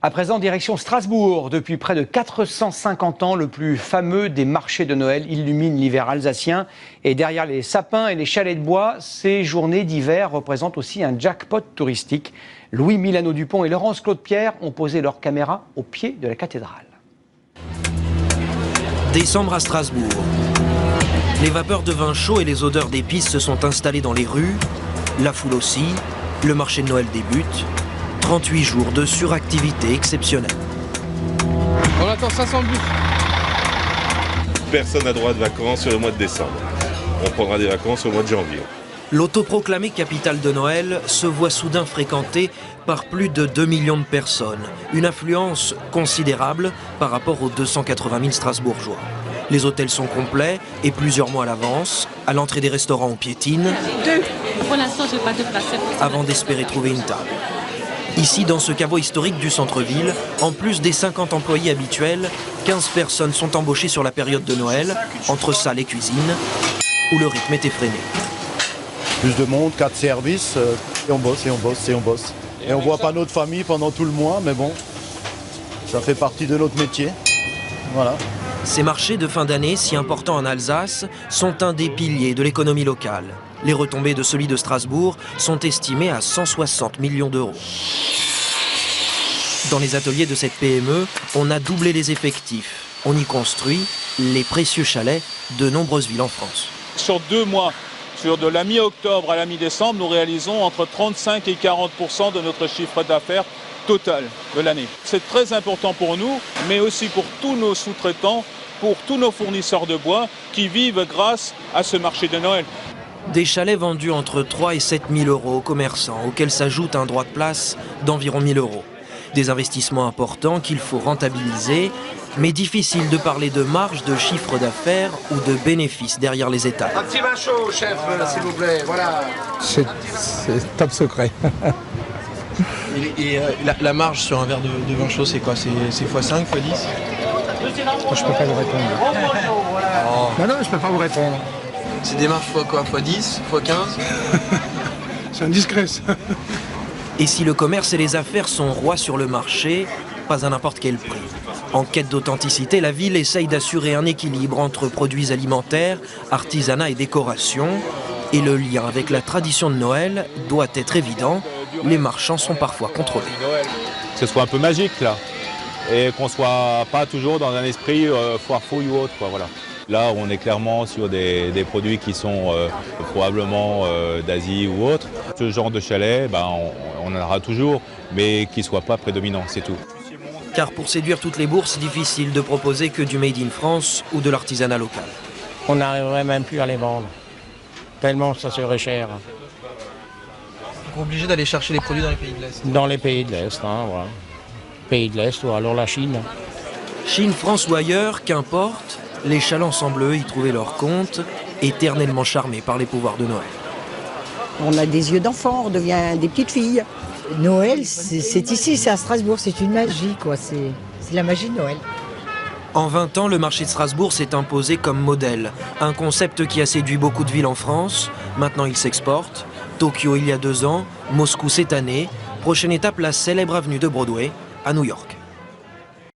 À présent, direction Strasbourg. Depuis près de 450 ans, le plus fameux des marchés de Noël illumine l'hiver alsacien. Et derrière les sapins et les chalets de bois, ces journées d'hiver représentent aussi un jackpot touristique. Louis Milano-Dupont et Laurence Claude-Pierre ont posé leurs caméras au pied de la cathédrale. Décembre à Strasbourg. Les vapeurs de vin chaud et les odeurs d'épices se sont installées dans les rues. La foule aussi. Le marché de Noël débute. 38 jours de suractivité exceptionnelle. On attend 500 bus. Personne n'a droit de vacances sur le mois de décembre. On prendra des vacances au mois de janvier. L'autoproclamée capitale de Noël se voit soudain fréquentée par plus de 2 millions de personnes. Une affluence considérable par rapport aux 280 000 Strasbourgeois. Les hôtels sont complets et plusieurs mois à l'avance. À l'entrée des restaurants, on piétine. Pour l'instant, je n'ai pas de place. Avant d'espérer trouver une table. Ici, dans ce caveau historique du centre-ville, en plus des 50 employés habituels, 15 personnes sont embauchées sur la période de Noël, entre salle et cuisine, où le rythme est effréné. Plus de monde, 4 services, et on bosse, et on bosse, et on bosse. Et on ne voit pas notre famille pendant tout le mois, mais bon, ça fait partie de notre métier. Voilà. Ces marchés de fin d'année, si importants en Alsace, sont un des piliers de l'économie locale. Les retombées de celui de Strasbourg sont estimées à 160 millions d'euros. Dans les ateliers de cette PME, on a doublé les effectifs. On y construit les précieux chalets de nombreuses villes en France. Sur 2 mois, sur de la mi-octobre à la mi-décembre, nous réalisons entre 35 et 40% de notre chiffre d'affaires total de l'année. C'est très important pour nous, mais aussi pour tous nos sous-traitants, pour tous nos fournisseurs de bois qui vivent grâce à ce marché de Noël. Des chalets vendus entre 3 et 7 000 euros aux commerçants, auxquels s'ajoute un droit de place d'environ 1 000 euros. Des investissements importants qu'il faut rentabiliser, mais difficile de parler de marge, de chiffre d'affaires ou de bénéfices derrière les étals. Un petit vin chaud, chef, s'il vous plaît, voilà. C'est top secret. Et la marge sur un verre de vin chaud, c'est quoi? C'est x5, x10? Moi, je peux pas vous répondre. Oh. Non, je peux pas vous répondre. C'est des marges fois quoi? x10? x15? C'est indiscret, ça. Et si le commerce et les affaires sont rois sur le marché, pas à n'importe quel prix. En quête d'authenticité, la ville essaye d'assurer un équilibre entre produits alimentaires, artisanat et décoration. Et le lien avec la tradition de Noël doit être évident. Les marchands sont parfois contrôlés. Que ce soit un peu magique là, et qu'on ne soit pas toujours dans un esprit foire fouille ou autre, quoi, voilà. Là, on est clairement sur des produits qui sont probablement d'Asie ou autre. Ce genre de chalet, on en aura toujours, mais qui ne soit pas prédominant, c'est tout. Car pour séduire toutes les bourses, difficile de proposer que du Made in France ou de l'artisanat local. On n'arriverait même plus à les vendre, tellement ça serait cher. Donc obligé d'aller chercher les produits dans les pays de l'Est. Dans les pays de l'Est, voilà. Pays de l'Est ou alors la Chine. Chine, France ou ailleurs, qu'importe, les chalands semblent eux y trouver leur compte, éternellement charmés par les pouvoirs de Noël. On a des yeux d'enfant, on devient des petites filles. Noël, c'est ici, c'est à Strasbourg, c'est une magie, quoi. C'est la magie de Noël. En 20 ans, le marché de Strasbourg s'est imposé comme modèle. Un concept qui a séduit beaucoup de villes en France. Maintenant, il s'exporte. Tokyo il y a 2 ans, Moscou cette année. Prochaine étape, la célèbre avenue de Broadway à New York.